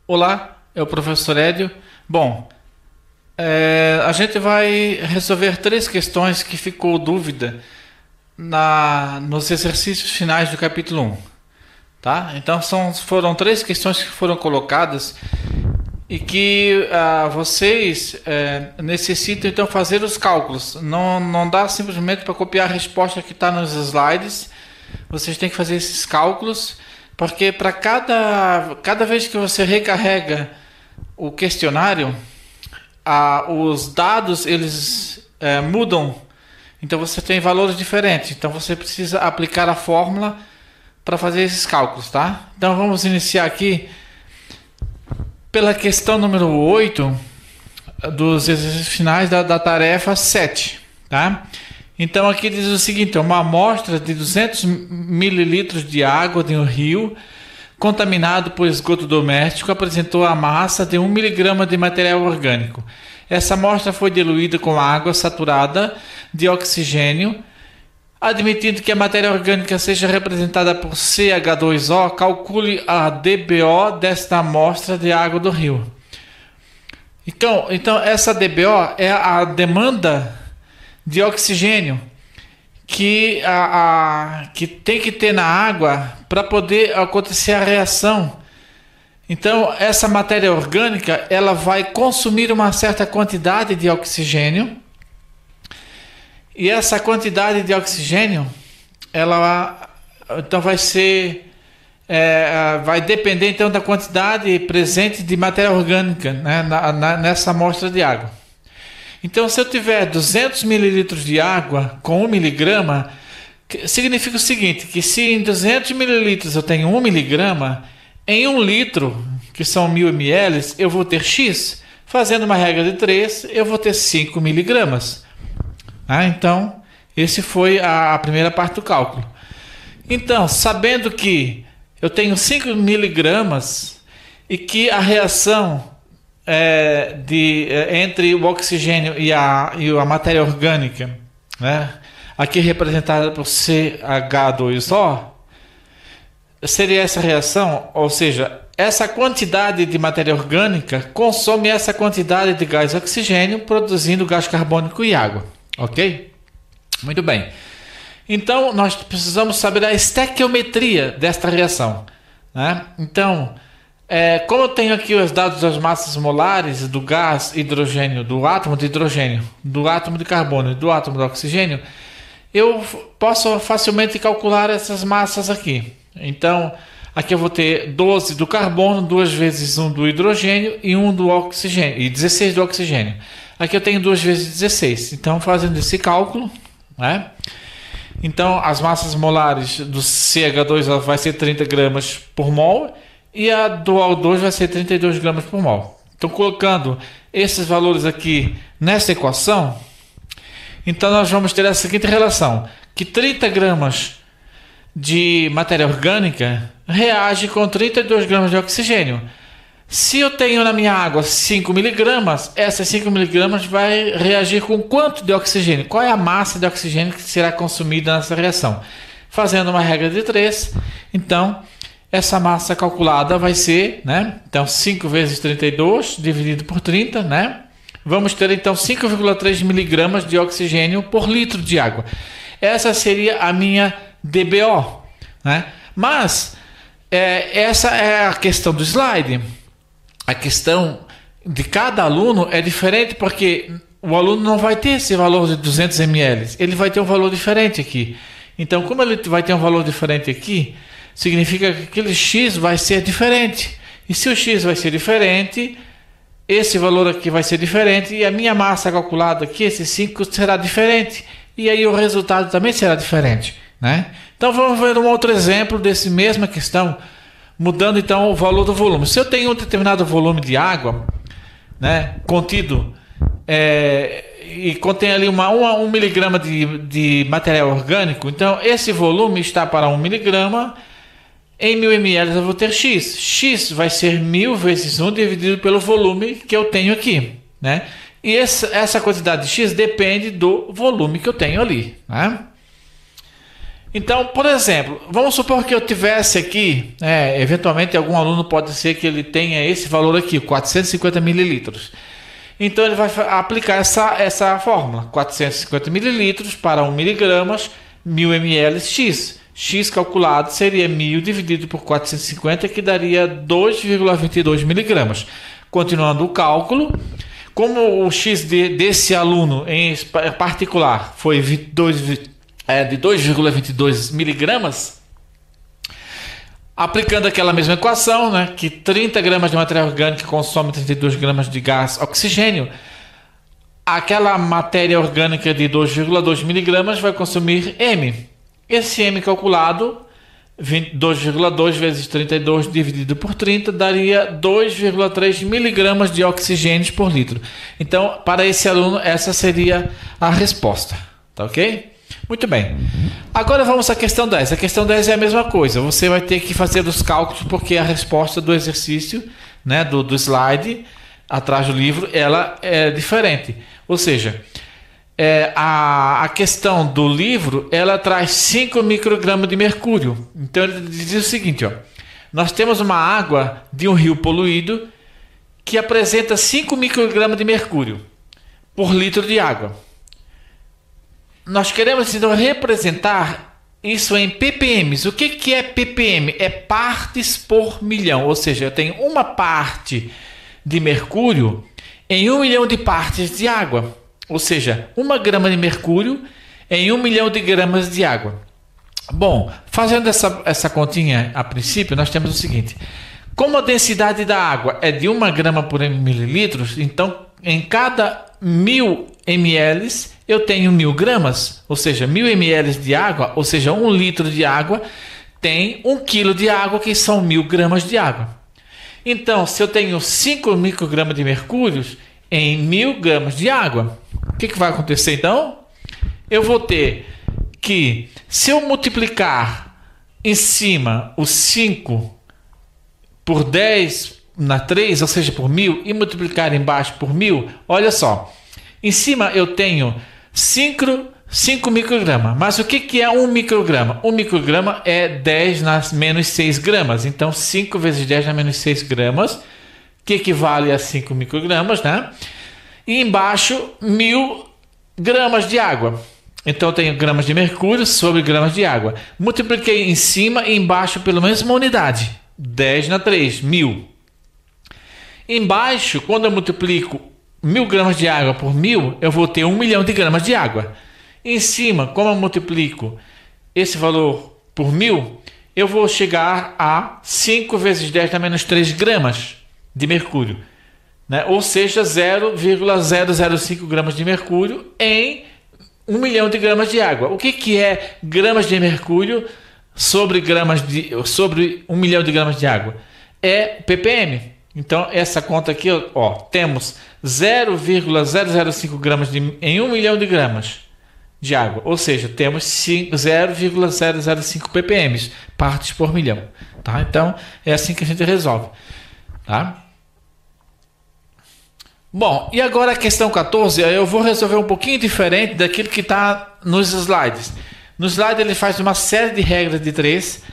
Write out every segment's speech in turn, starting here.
Olá, é o professor Edio. Bom, a gente vai resolver três questões que ficou dúvida nos exercícios finais do capítulo 1. Tá? Então foram três questões que foram colocadas e que vocês necessitam então fazer os cálculos. Não dá simplesmente para copiar a resposta que está nos slides. Vocês têm que fazer esses cálculos, porque para cada vez que você recarrega o questionário, os dados eles mudam. Então você tem valores diferentes. Então você precisa aplicar a fórmula para fazer esses cálculos, tá? Então vamos iniciar aqui pela questão número 8 dos exercícios finais da tarefa 7, tá? Então aqui diz o seguinte: uma amostra de 200 ml de água de um rio contaminado por esgoto doméstico apresentou a massa de 1 mg de material orgânico. Essa amostra foi diluída com água saturada de oxigênio. Admitindo que a matéria orgânica seja representada por CH2O, calcule a DBO desta amostra de água do rio. Então essa DBO é a demanda de oxigênio que tem que ter na água para poder acontecer a reação. Então essa matéria orgânica ela vai consumir uma certa quantidade de oxigênio. E essa quantidade de oxigênio, ela então vai depender então da quantidade presente de matéria orgânica, né, nessa amostra de água. Então, se eu tiver 200 ml de água com 1 mg, significa o seguinte, que se em 200 ml eu tenho 1 mg, em 1 litro, que são 1000 ml, eu vou ter X. Fazendo uma regra de 3, eu vou ter 5 mg. Então, esse foi a primeira parte do cálculo. Então, sabendo que eu tenho 5 mg e que a reação entre o oxigênio e a matéria orgânica, né, aqui representada por CH2O, seria essa reação, ou seja, essa quantidade de matéria orgânica consome essa quantidade de gás oxigênio, produzindo gás carbônico e água. Ok? Muito bem. Então, nós precisamos saber a estequiometria desta reação, né? Então, como eu tenho aqui os dados das massas molares do gás hidrogênio, do átomo de hidrogênio, do átomo de carbono e do átomo de oxigênio, eu posso facilmente calcular essas massas aqui. Então, aqui eu vou ter 12 do carbono, 2 vezes 1 do hidrogênio e 1 do oxigênio, e 16 do oxigênio. Aqui eu tenho 2 vezes 16. Então, fazendo esse cálculo, né? Então, as massas molares do CH2 vai ser 30 gramas por mol e a do O2 vai ser 32 gramas por mol. Então, colocando esses valores aqui nessa equação, então nós vamos ter a seguinte relação, que 30 gramas de matéria orgânica reage com 32 gramas de oxigênio. Se eu tenho na minha água 5 mg, essas 5 mg vai reagir com quanto de oxigênio? Qual é a massa de oxigênio que será consumida nessa reação? Fazendo uma regra de 3, então essa massa calculada vai ser, né? Então 5 vezes 32 dividido por 30, né? Vamos ter então 5,3 mg de oxigênio por litro de água. Essa seria a minha DBO, né? Mas essa é a questão do slide. A questão de cada aluno é diferente, porque o aluno não vai ter esse valor de 200 ml, ele vai ter um valor diferente aqui. Então, como ele vai ter um valor diferente aqui, significa que aquele X vai ser diferente. E se o X vai ser diferente, esse valor aqui vai ser diferente, e a minha massa calculada aqui, esse 5, será diferente. E aí o resultado também será diferente, né? Então, vamos ver um outro exemplo dessa mesma questão, mudando então o valor do volume. Se eu tenho um determinado volume de água, né, contido, e contém ali 1 mg de material orgânico, então esse volume está para 1 mg, em 1000 ml eu vou ter X. X vai ser 1000 vezes 1 dividido pelo volume que eu tenho aqui, né? E essa quantidade de X depende do volume que eu tenho ali, né? Então, por exemplo, vamos supor que eu tivesse aqui, eventualmente algum aluno pode ser que ele tenha esse valor aqui, 450 mililitros. Então ele vai aplicar essa fórmula, 450 mililitros para 1 miligramas, 1000 ml X. X calculado seria 1000 dividido por 450, que daria 2,22 miligramas. Continuando o cálculo, como o X desse aluno em particular foi de 2,22 miligramas, aplicando aquela mesma equação, né, que 30 gramas de matéria orgânica consome 32 gramas de gás oxigênio, aquela matéria orgânica de 2,2 miligramas vai consumir M. Esse M calculado, 2,2 vezes 32 dividido por 30, daria 2,3 miligramas de oxigênio por litro. Então, para esse aluno, essa seria a resposta. Tá ok? Muito bem. Agora vamos à questão 10. A questão 10 é a mesma coisa. Você vai ter que fazer os cálculos, porque a resposta do exercício, né, do slide, atrás do livro, ela é diferente. Ou seja, a questão do livro, ela traz 5 microgramas de mercúrio. Então ele diz o seguinte, ó, nós temos uma água de um rio poluído que apresenta 5 microgramas de mercúrio por litro de água. Nós queremos então representar isso em ppm. O que é ppm? É partes por milhão, ou seja, eu tenho uma parte de mercúrio em 1 milhão de partes de água. Ou seja, 1 grama de mercúrio em 1 milhão de gramas de água. Bom, fazendo essa continha a princípio, nós temos o seguinte. Como a densidade da água é de 1 grama por mililitros, então em cada 1000 ml eu tenho 1000 gramas. Ou seja, 1000 ml de água, ou seja, 1 litro de água tem 1 quilo de água, que são 1000 gramas de água. Então, se eu tenho 5 microgramas de mercúrio em 1000 gramas de água, o que vai acontecer então? Eu vou ter que, se eu multiplicar em cima o 5 por 10 na 3, ou seja, por 1000, e multiplicar embaixo por 1000, olha só. Em cima eu tenho 5 microgramas. Mas o que é 1 micrograma? 1 micrograma é 10 na menos 6 gramas. Então, 5 vezes 10 na menos 6 gramas, que equivale a 5 microgramas, né? E embaixo, 1000 gramas de água. Então, eu tenho gramas de mercúrio sobre gramas de água. Multipliquei em cima e embaixo pelo menos uma unidade. 10 na 3, 1000. Embaixo, quando eu multiplico 1000 gramas de água por 1000, eu vou ter 1 milhão de gramas de água. Em cima, como eu multiplico esse valor por 1000, eu vou chegar a 5 vezes 10 na menos 3 gramas de mercúrio, né? Ou seja, 0,005 gramas de mercúrio em 1 milhão de gramas de água. O que é gramas de mercúrio sobre 1 milhão de gramas de água? É ppm. Então, essa conta aqui, ó, temos 0,005 gramas em 1 milhão de gramas de água. Ou seja, temos 0,005 ppm, partes por milhão. Tá? Então, é assim que a gente resolve. Tá? Bom, e agora a questão 14, eu vou resolver um pouquinho diferente daquilo que está nos slides. No slide ele faz uma série de regras de 3,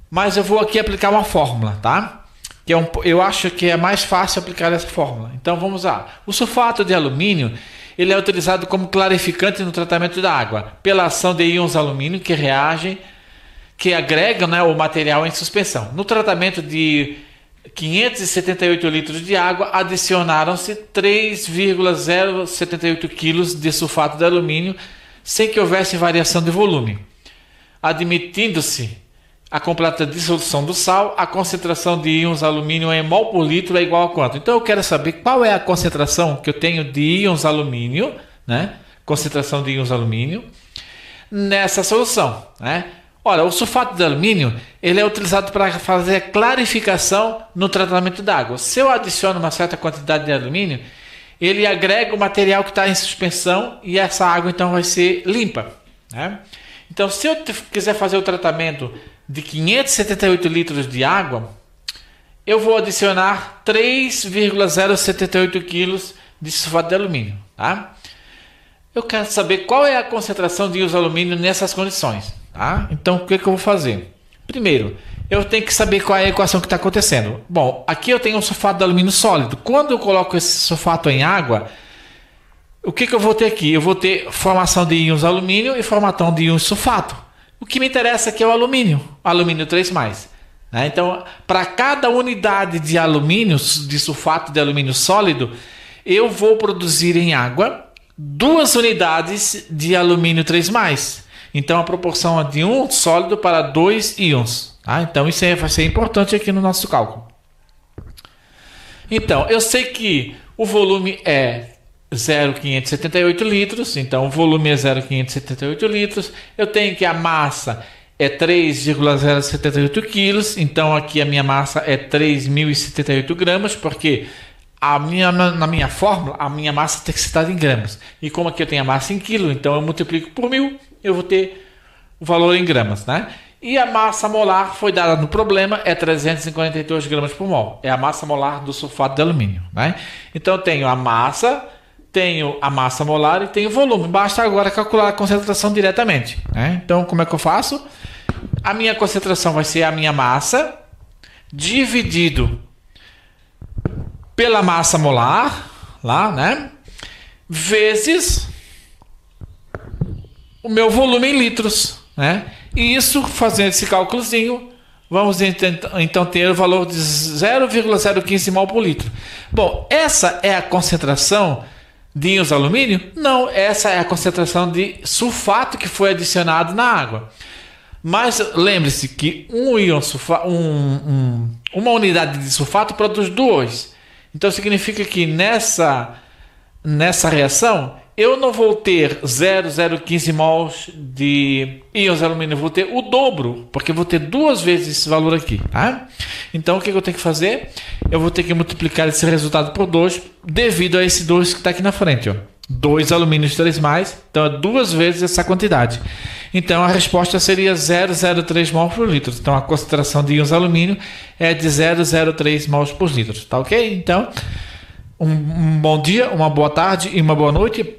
mas eu vou aqui aplicar uma fórmula, tá? Que eu acho que é mais fácil aplicar essa fórmula. Então vamos lá. O sulfato de alumínio, ele é utilizado como clarificante no tratamento da água, pela ação de íons alumínio que reagem, que agregam, né, o material em suspensão. No tratamento de 578 litros de água, adicionaram-se 3,078 kg de sulfato de alumínio, sem que houvesse variação de volume. Admitindo-se a completa dissolução do sal, a concentração de íons alumínio em mol por litro é igual a quanto? Então eu quero saber qual é a concentração que eu tenho de íons alumínio, né? Concentração de íons alumínio nessa solução, né? Ora, o sulfato de alumínio, ele é utilizado para fazer clarificação no tratamento da água. Se eu adiciono uma certa quantidade de alumínio, ele agrega o material que está em suspensão e essa água então vai ser limpa, né? Então, se eu quiser fazer o tratamento de 578 litros de água, eu vou adicionar 3,078 kg de sulfato de alumínio, tá? Eu quero saber qual é a concentração de íons alumínio nessas condições. tá? Então o que eu vou fazer? Primeiro, eu tenho que saber qual é a equação que está acontecendo. Bom, aqui eu tenho um sulfato de alumínio sólido. Quando eu coloco esse sulfato em água, o que eu vou ter aqui? Eu vou ter formação de íons alumínio e formação de íons sulfato. O que me interessa aqui é o alumínio 3+. Né? Então, para cada unidade de alumínio, de sulfato de alumínio sólido, eu vou produzir em água 2 unidades de alumínio 3+. Então, a proporção é de 1 sólido para 2 íons. Tá? Então, isso vai ser importante aqui no nosso cálculo. Então, eu sei que o volume é 0,578 litros. Então, o volume é 0,578 litros. Eu tenho que a massa é 3,078 quilos. Então, aqui a minha massa é 3.078 gramas, porque na minha fórmula, a minha massa tem que estar em gramas. E como aqui eu tenho a massa em quilo, então eu multiplico por 1000, eu vou ter o valor em gramas, né? E a massa molar foi dada no problema, é 342 gramas por mol. É a massa molar do sulfato de alumínio, né? Então eu tenho a massa molar e tenho o volume. Basta agora calcular a concentração diretamente, né? Então como é que eu faço? A minha concentração vai ser a minha massa dividido pela massa molar, lá, né? Vezes o meu volume em litros, né? E isso, fazendo esse cálculozinho, vamos então ter o valor de 0,015 mol por litro. Bom, essa é a concentração de íons alumínio? Não, essa é a concentração de sulfato que foi adicionado na água. Mas lembre-se que uma unidade de sulfato produz 2. Então significa que nessa reação eu não vou ter 0,015 mols de íons alumínio, eu vou ter o dobro, porque eu vou ter 2 vezes esse valor aqui. Tá? Então o que eu tenho que fazer? Eu vou ter que multiplicar esse resultado por 2 devido a esse 2 que está aqui na frente. Ó. 2 alumínios 3+, então é 2 vezes essa quantidade. Então a resposta seria 0,03 mols por litro. Então a concentração de íons alumínio é de 0,03 mols por litro. Tá ok? Então, um bom dia, uma boa tarde e uma boa noite.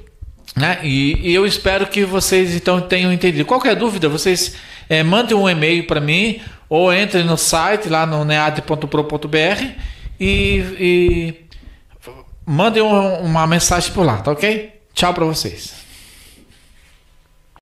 Né? E eu espero que vocês então tenham entendido. Qualquer dúvida, vocês mandem um e-mail para mim ou entrem no site lá no nead.pro.br e mandem uma mensagem por lá, tá ok? Tchau para vocês.